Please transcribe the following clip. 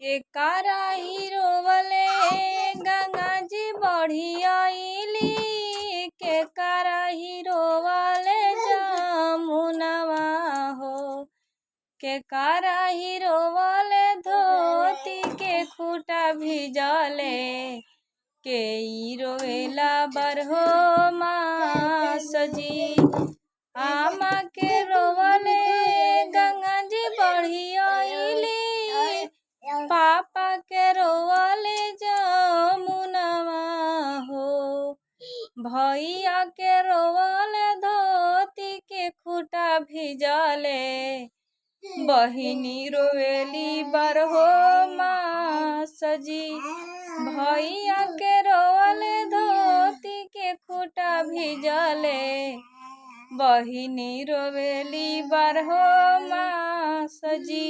के कराही रोवले गंगा जी बढ़ी आईली के कराही रोवले जमुनवा हो के कराही रोवले धोती के खूटा भिजले के ई रोवेला बरहो मास जी आमा के रोवले गंगा जी बढ़ी आईली पापा के रोवले जमुनवा हो भैया के रोवले धोती के खूटा भिजले बहिनी रोवेली बरहो मास जी भैया के रोवले धोती के खूटा भिजले बहिनी रोवेली बरहो मास जी।